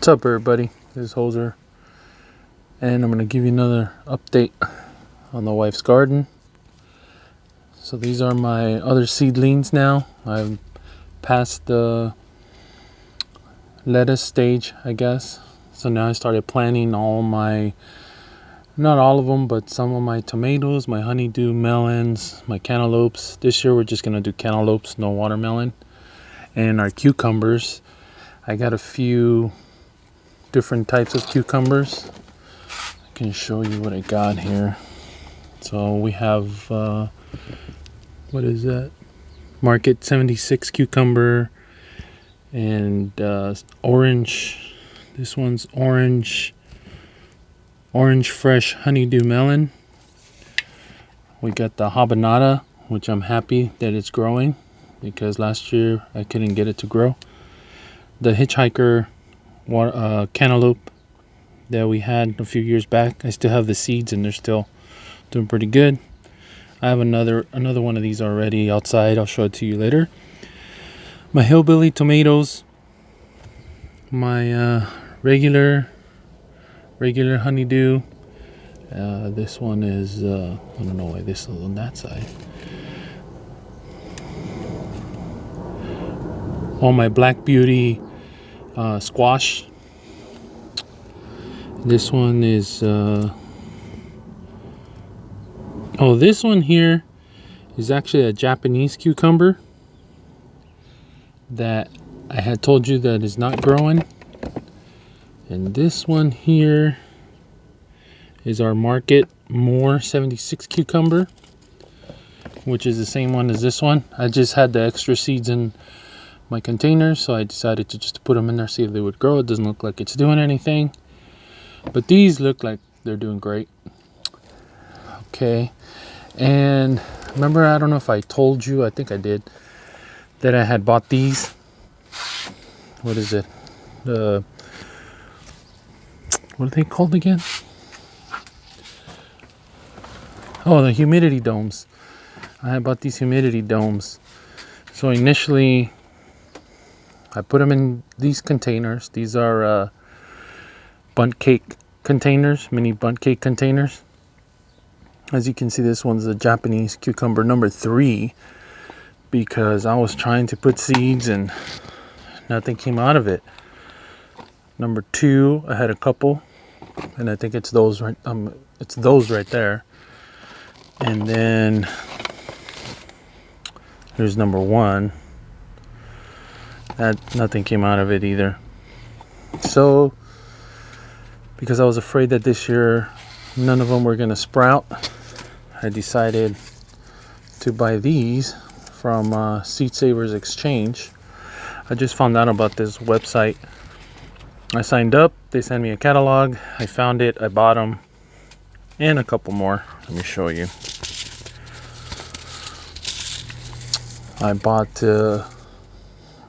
What's up, everybody? This is Hoser, and I'm going to give you another update on the wife's garden. So these are my other seedlings now. I've passed the lettuce stage, I guess. So now I started planting all my, not all of them, but some of my tomatoes, my honeydew melons, my cantaloupes. This year we're just going to do cantaloupes, no watermelon. And our cucumbers. I got a few different types of cucumbers. I can show you what I got here. So we have what is that? Market 76 cucumber and orange. This one's orange fresh honeydew melon. We got the habanada, which I'm happy that it's growing because last year I couldn't get it to grow. The hitchhiker cantaloupe that we had a few years back, I still have the seeds and they're still doing pretty good. I have another one of these already outside. I'll show it to you later. My hillbilly tomatoes, my regular honeydew. This one is I don't know why this is on that side. All my Black Beauty squash. This one is this one here is actually a Japanese cucumber that I had told you that is not growing. And this one here is our Market More 76 cucumber, which is the same one as this one. I just had the extra seeds in my containers, so I decided to just put them in there, see if they would grow. It doesn't look like it's doing anything, but these look like they're doing great. Okay, and remember, I don't know if I told you, I think I did, that I had bought these. What is it? What are they called again? Oh, the humidity domes. I had bought these humidity domes. So initially I put them in these containers. These are bundt cake containers, mini bundt cake containers. As you can see, this one's a Japanese cucumber number 3 because I was trying to put seeds and nothing came out of it. Number 2, I had a couple, and I think it's those right. It's those right there. And then here's number 1. That nothing came out of it either. So because I was afraid that this year none of them were going to sprout, I decided to buy these from Seed Savers Exchange. I just found out about this website. I signed up, they sent me a catalog, I found it, I bought them, and a couple more. Let me show you. I bought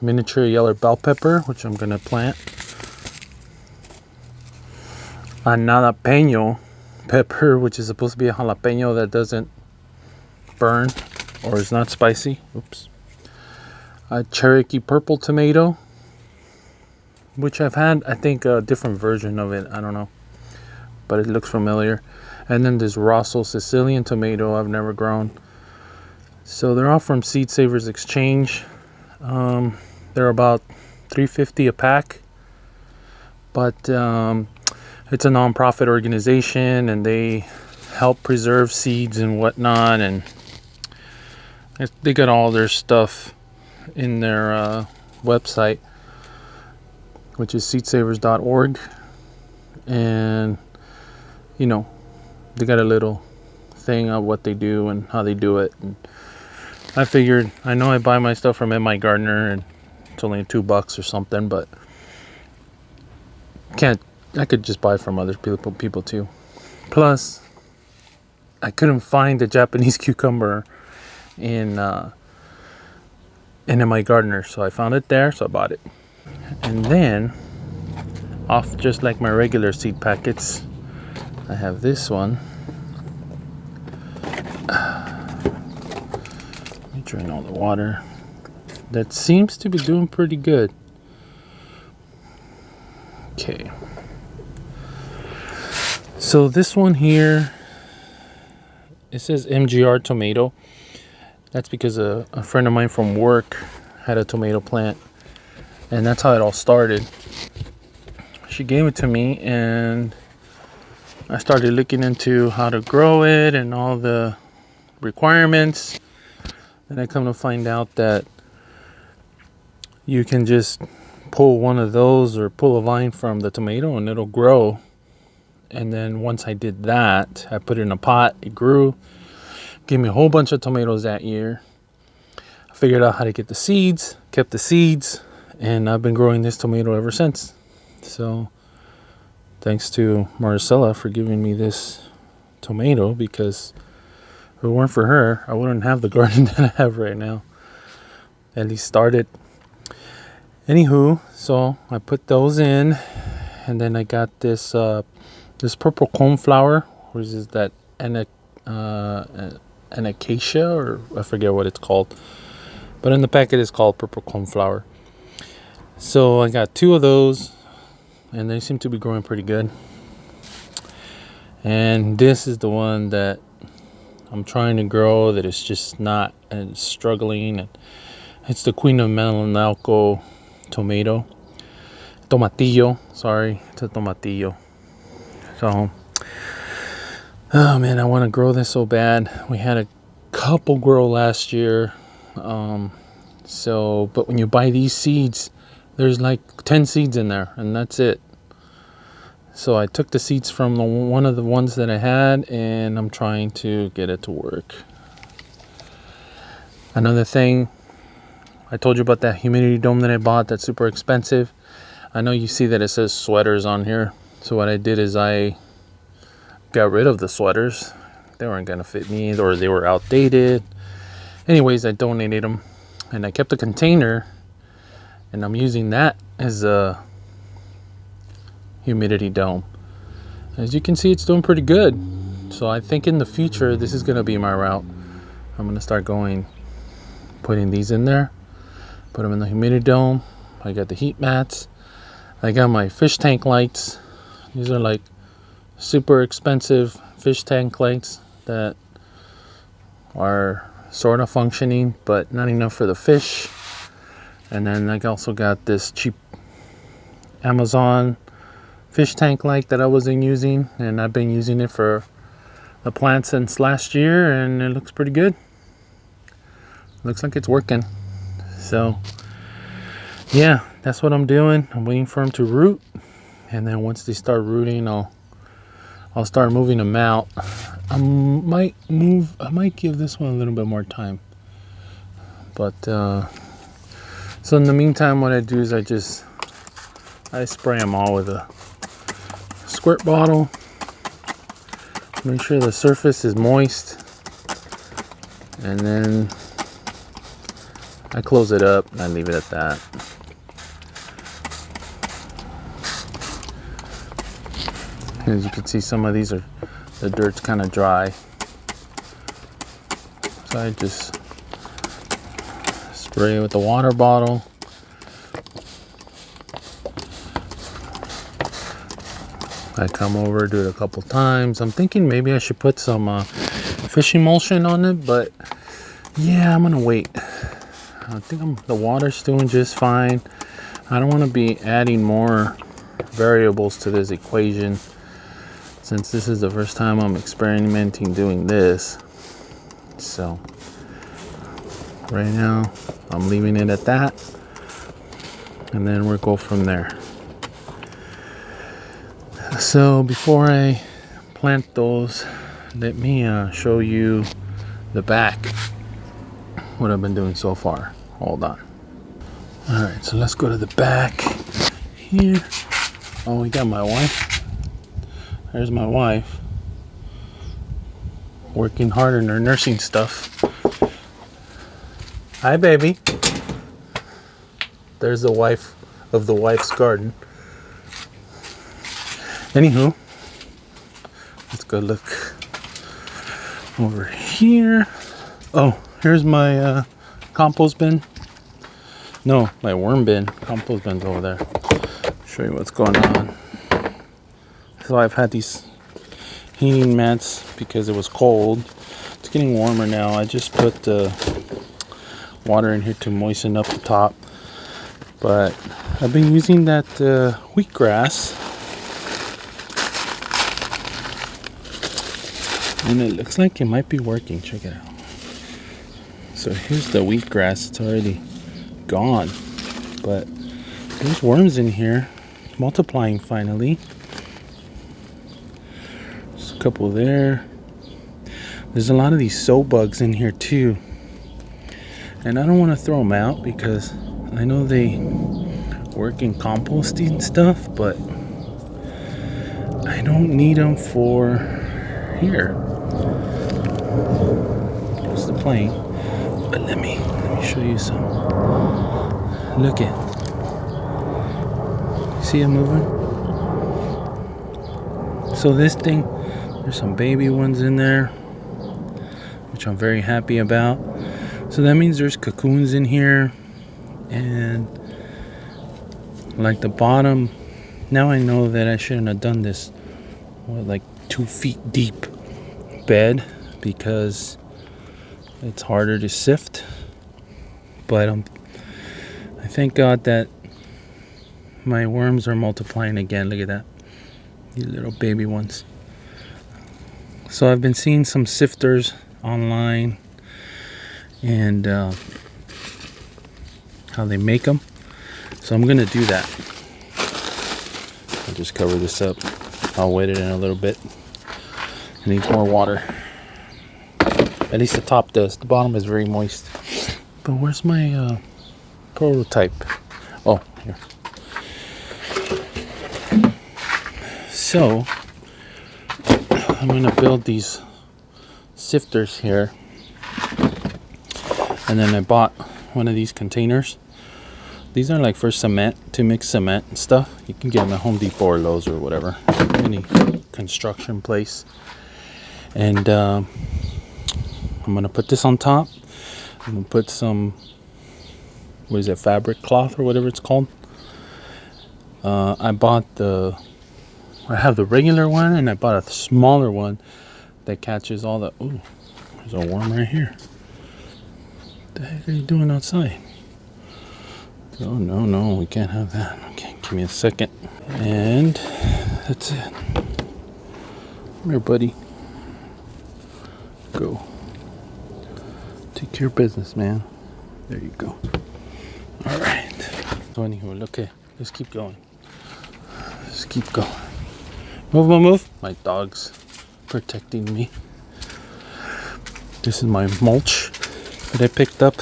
miniature yellow bell pepper, which I'm gonna plant. A jalapeno pepper, which is supposed to be a jalapeno that doesn't burn or is not spicy. Oops. A Cherokee purple tomato, which I've had, I think, a different version of it. I don't know, but it looks familiar. And then this Rosso Sicilian tomato I've never grown. So they're all from Seed Savers Exchange. They're about $3.50 a pack, but it's a non-profit organization and they help preserve seeds and whatnot, and they got all their stuff in their website, which is seedsavers.org. And you know, they got a little thing of what they do and how they do it. And I figured, I know I buy my stuff from My Gardener and it's only $2 or something, but I could just buy from other people too. Plus, I couldn't find the Japanese cucumber in My Gardener, so I found it there, so I bought it. And then, off just like my regular seed packets, I have this one. Let me drain all the water. That seems to be doing pretty good. Okay. So this one here, it says MGR tomato. That's because a friend of mine from work had a tomato plant, and that's how it all started. She gave it to me, and I started looking into how to grow it and all the requirements. And I come to find out that you can just pull one of those or pull a vine from the tomato and it'll grow. And then once I did that, I put it in a pot, it grew, gave me a whole bunch of tomatoes that year. I figured out how to get the seeds, kept the seeds, and I've been growing this tomato ever since. So thanks to Maricela for giving me this tomato, because if it weren't for her, I wouldn't have the garden that I have right now. At least started. Anywho, so I put those in, and then I got this this purple coneflower, or is that an acacia, or I forget what it's called, but in the packet it's called purple coneflower. So I got 2 of those, and they seem to be growing pretty good. And this is the one that I'm trying to grow that is just not, and struggling. And it's the Queen of Melanalco tomato. Tomatillo, sorry, it's a tomatillo. So, oh man, I want to grow this so bad. We had a couple grow last year. But when you buy these seeds, there's like 10 seeds in there, and that's it. So I took the seeds from one of the ones that I had, and I'm trying to get it to work. Another thing, I told you about that humidity dome that I bought that's super expensive. I know you see that it says sweaters on here. So what I did is I got rid of the sweaters. They weren't going to fit me, or they were outdated. Anyways, I donated them, and I kept a container, and I'm using that as a humidity dome. As you can see, it's doing pretty good. So I think in the future, this is going to be my route. I'm going to start putting these in there, put them in the humidity dome. I got the heat mats. I got my fish tank lights. These are like super expensive fish tank lights that are sort of functioning, but not enough for the fish. And then I also got this cheap Amazon fish tank light that I wasn't using, and I've been using it for the plant since last year, and it looks pretty good. Looks like it's working. So yeah, that's what I'm doing. I'm waiting for them to root, and then once they start rooting, I'll start moving them out. I might give this one a little bit more time, but so in the meantime, what I do is I spray them all with a squirt bottle. Make sure the surface is moist, and then I close it up and I leave it at that. As you can see, some of these the dirt's kind of dry, so I just spray it with the water bottle. I come over, do it a couple times. I'm thinking maybe I should put some fish emulsion on it, but yeah, I'm gonna wait. I think the water's doing just fine. I don't want to be adding more variables to this equation, since this is the first time I'm experimenting doing this. So right now I'm leaving it at that, and then we'll go from there. So before I plant those, let me show you the back, what I've been doing so far. Hold on. Alright, so let's go to the back here. Oh, we got my wife. There's my wife working hard on her nursing stuff. Hi, baby. There's the wife of the wife's garden. Anywho, let's go look over here. Oh, here's my compost bin. No, my worm bin. Compost bin's over there. Show you what's going on. So I've had these heating mats because it was cold. It's getting warmer now. I just put water in here to moisten up the top, but I've been using that wheatgrass, and it looks like it might be working. Check it out. So here's the wheatgrass. It's already gone, but there's worms in here multiplying finally. There's a couple there. There's a lot of these soap bugs in here too, and I don't want to throw them out because I know they work in composting stuff, but I don't need them for here. Here's the plane, but let me show you some. Look it. See it moving? So this thing, there's some baby ones in there, which I'm very happy about. So that means there's cocoons in here, and like the bottom, now I know that I shouldn't have done this like 2 feet deep bed because it's harder to sift. But I thank God that my worms are multiplying again. Look at that, these little baby ones. So I've been seeing some sifters online and how they make them. So I'm gonna do that. I'll just cover this up. I'll wet it in a little bit. It needs more water. At least the top does. The bottom is very moist. But where's my prototype? Oh, here. So I'm gonna build these sifters here, and then I bought one of these containers. These are like for cement, to mix cement and stuff. You can get them at Home Depot or Lowe's or whatever, any construction place. And I'm gonna put this on top. I'm gonna put some, what is it, fabric cloth or whatever it's called. I have the regular one, and I bought a smaller one that catches all the. Ooh, there's a worm right here. What the heck are you doing outside? Oh no, we can't have that. Okay, give me a second. And that's it. Come here, buddy. Go. Take care of business, man. There you go. All right. So anyway, okay, let's keep going. Let's keep going. Move. My dog's protecting me. This is my mulch that I picked up.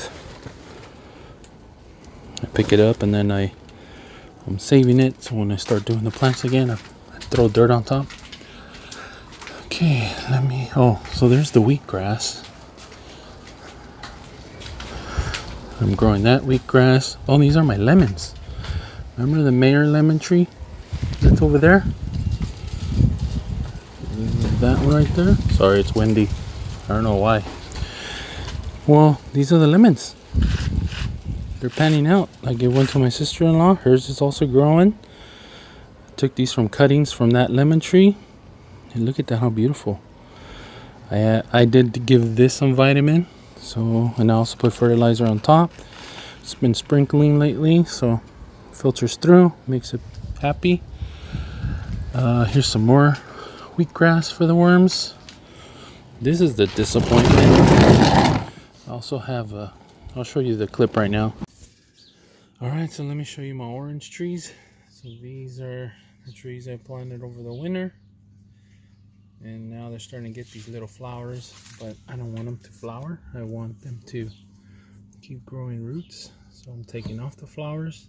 I pick it up and then I'm saving it, so when I start doing the plants again, I throw dirt on top. Okay, so there's the wheatgrass. I'm growing that wheatgrass. Oh, these are my lemons. Remember the Mayor lemon tree that's over there? That one right there. Sorry, it's windy. I don't know why. Well, these are the lemons. They're panning out. I gave one to my sister-in-law. Hers is also growing. I took these from cuttings from that lemon tree. And look at that, how beautiful. I did give this some vitamin. So, and I also put fertilizer on top. It's been sprinkling lately, so filters through, makes it happy. Here's some more wheatgrass for the worms. This is the disappointment. I also have I'll show you the clip right now. Alright, so let me show you my orange trees. So these are the trees I planted over the winter. And now they're starting to get these little flowers, but I don't want them to flower. I want them to keep growing roots. So I'm taking off the flowers.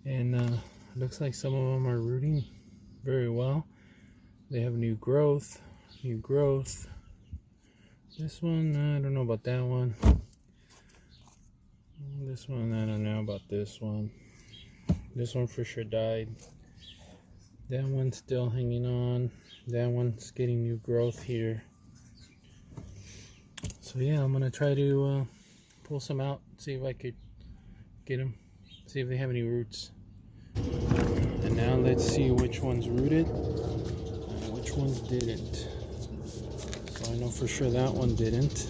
And looks like some of them are rooting very well. They have new growth. This one, I don't know about that one. This one, I don't know about this one. This one for sure died. That one's still hanging on. That one's getting new growth here. So yeah, I'm gonna try to pull some out, see if I could get them, see if they have any roots. And now let's see which ones rooted and which ones didn't. So I know for sure that one didn't.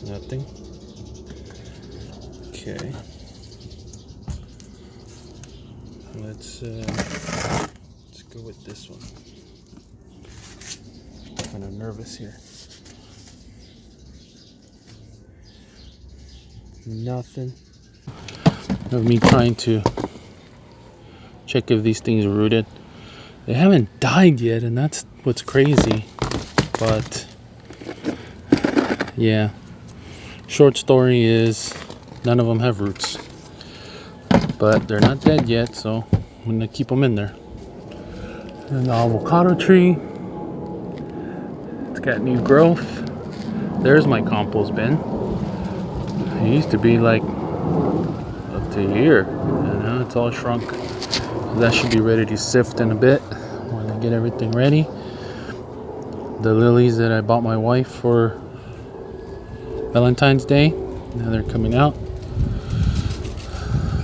Nothing. Okay. Let's go with this one. I'm kind of nervous here. Nothing. Of me trying to check if these things are rooted. They haven't died yet, and that's what's crazy. But yeah, short story is none of them have roots, but they're not dead yet, so I'm gonna keep them in there. And the avocado tree, it's got new growth. There's my compost bin. It used to be like up to here, and now it's all shrunk. So that should be ready to sift in a bit when I get everything ready. The lilies that I bought my wife for Valentine's Day, now they're coming out.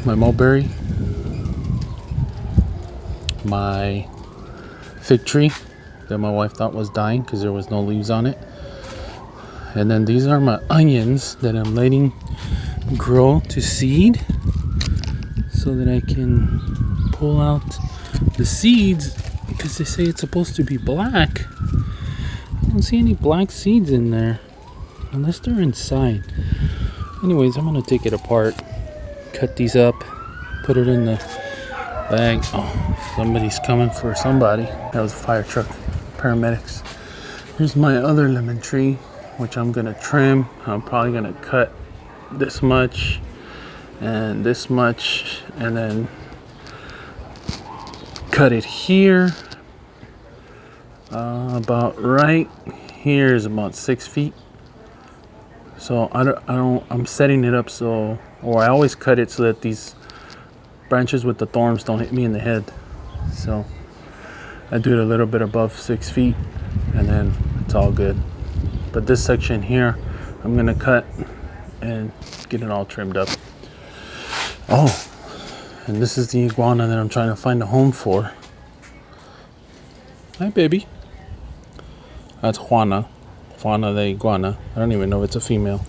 My mulberry, my fig tree that my wife thought was dying because there was no leaves on it. And then these are my onions that I'm letting grow to seed so that I can pull out the seeds, because they say it's supposed to be black. I don't see any black seeds in there unless they're inside. Anyways, I'm gonna take it apart, cut these up, put it in the bag. Oh, somebody's coming for somebody. That was a fire truck, paramedics. Here's my other lemon tree, which I'm gonna trim. I'm probably gonna cut this much and this much, and then cut it here. About right here is about 6 feet. So I'm setting it up so, or I always cut it so that these branches with the thorns don't hit me in the head. So I do it a little bit above 6 feet, and then it's all good. But this section here, I'm gonna cut and get it all trimmed up. Oh, and this is the iguana that I'm trying to find a home for. Hi, baby. That's Juana the iguana. I don't even know if it's a female,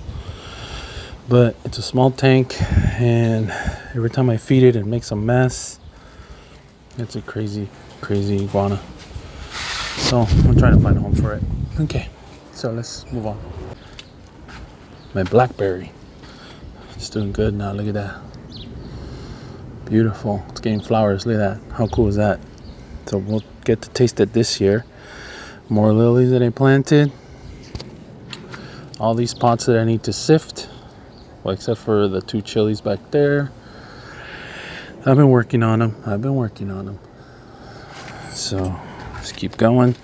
but it's a small tank, and every time I feed it, it makes a mess. It's a crazy iguana. So I'm trying to find a home for it. Okay, so let's move on. My blackberry, it's doing good now. Look at that, beautiful. It's getting flowers. Look at that. How cool is that? So we'll get to taste it this year. More lilies that I planted. All these pots that I need to sift, well, except for the 2 chilies back there. I've been working on them. So let's keep going.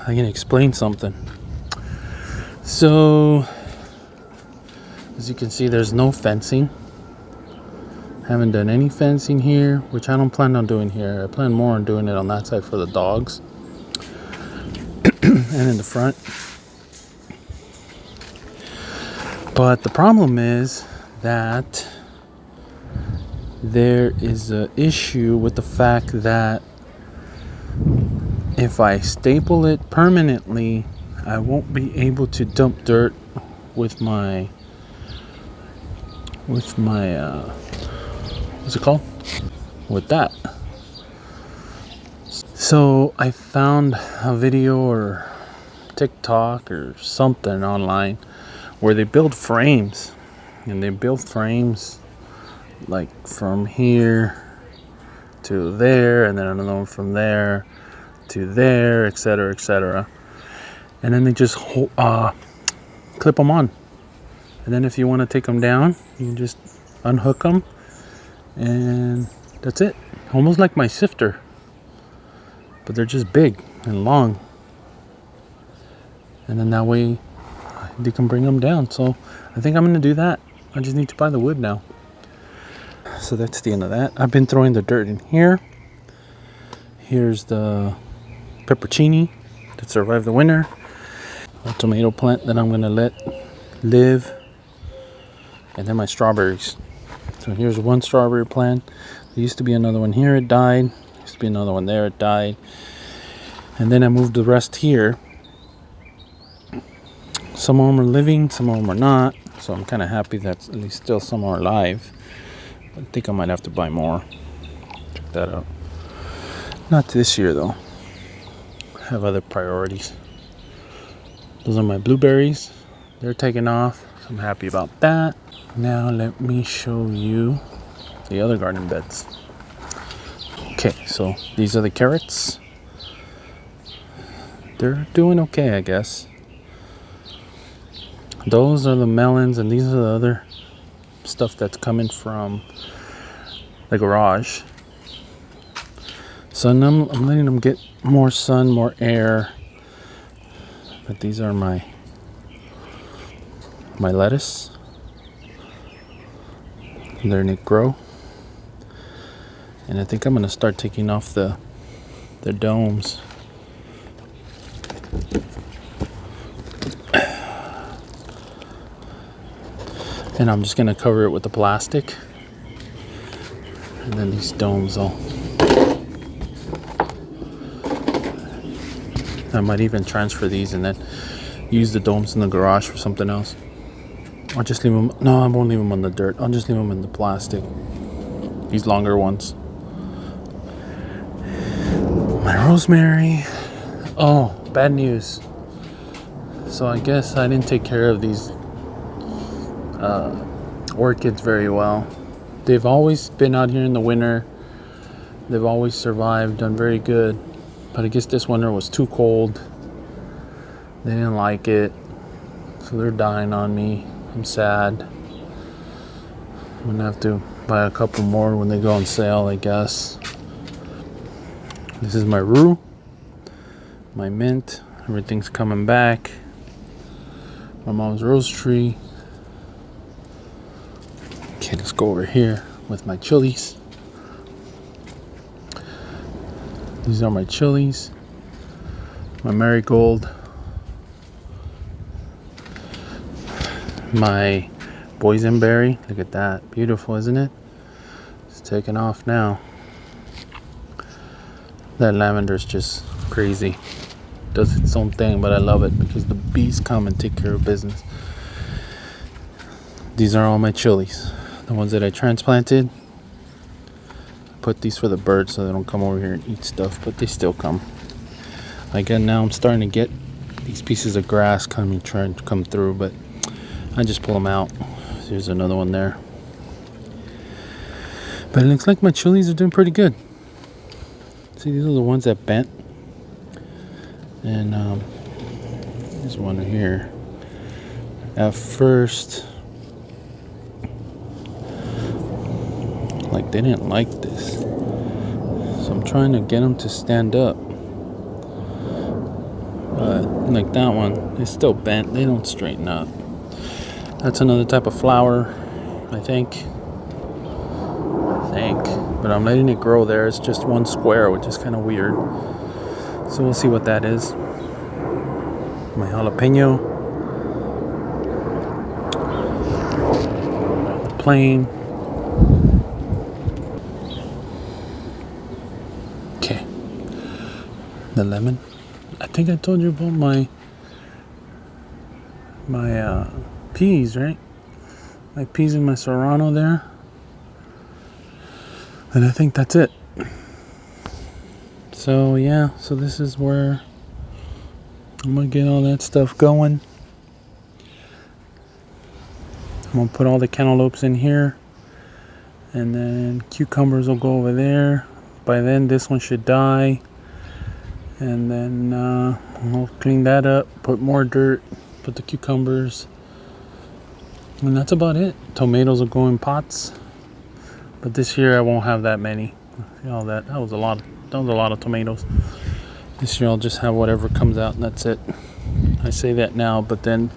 I can explain something. So as you can see, there's no fencing. Haven't done any fencing here, which I don't plan on doing here. I plan more on doing it on that side for the dogs. And in the front. But the problem is that there is an issue with the fact that if I staple it permanently, I won't be able to dump dirt with my what's it called? With that. So I found a video or TikTok or something online where they build frames, and they build frames like from here to there, and then another one from there to there, etc., etc. And then they just clip them on, and then if you want to take them down, you can just unhook them, and that's it. Almost like my sifter, but they're just big and long, and then that way they can bring them down. So I think I'm gonna do that. I just need to buy the wood now. So that's the end of that. I've been throwing the dirt in here. Here's the peppercini that survived the winter. A tomato plant that I'm gonna let live, and then my strawberries. So here's one strawberry plant. There used to be another one here, it died. There used to be another one there, it died. And then I moved the rest here. Some of them are living, some of them are not. So I'm kind of happy that at least still some are alive. I think I might have to buy more. Check that out. Not this year though. I have other priorities. Those are my blueberries. They're taking off. So I'm happy about that. Now let me show you the other garden beds. Okay, so these are the carrots. They're doing okay, I guess. Those are the melons, and these are the other stuff that's coming from the garage. So I'm letting them get more sun, more air. But these are my lettuce. Letting it grow. And I think I'm gonna start taking off the domes. And I'm just gonna cover it with the plastic. And then these domes I might even transfer these and then use the domes in the garage for something else. Or just leave them, no, I won't leave them on the dirt. I'll just leave them in the plastic. These longer ones. My rosemary. Oh, bad news. So I guess I didn't take care of these orchids very well. They've always been out here in the winter. They've always survived, done very good. But I guess this winter was too cold. They didn't like it. So they're dying on me. I'm sad. I'm gonna have to buy a couple more when they go on sale, I guess. This is my rue. My mint. Everything's coming back. My mom's rose tree. Okay, let's go over here with my chilies. These are my chilies. My marigold. My boysenberry. Look at that. Beautiful, isn't it? It's taking off now. That lavender's just crazy. Does its own thing, but I love it because the bees come and take care of business. These are all my chilies. The ones that I transplanted. I put these for the birds so they don't come over here and eat stuff, but they still come. Again, now I'm starting to get these pieces of grass trying to come through, but I just pull them out. There's another one there. But it looks like my chilies are doing pretty good. See, these are the ones that bent. And there's one here. At first, like they didn't like this. So I'm trying to get them to stand up. But like that one, it's still bent. They don't straighten up. That's another type of flower, I think. But I'm letting it grow there. It's just one square, which is kind of weird. So we'll see what that is. My jalapeno. Plain. Okay. The lemon. I think I told you about my peas, right? My peas and my serrano there. And I think that's it. So yeah, so this is where I'm gonna get all that stuff going. I'm gonna put all the cantaloupes in here, and then cucumbers will go over there. By then this one should die, and then I'll clean that up, put more dirt, put the cucumbers, and that's about it. Tomatoes will go in pots, but this year I won't have that many. You know, that was a lot of tomatoes. This year I'll just have whatever comes out and that's it. I say that now, but then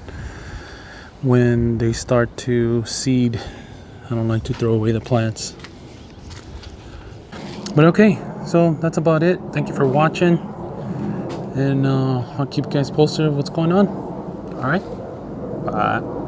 when they start to seed, I don't like to throw away the plants. But okay, so that's about it. Thank you for watching, and I'll keep you guys posted of what's going on. All right, bye.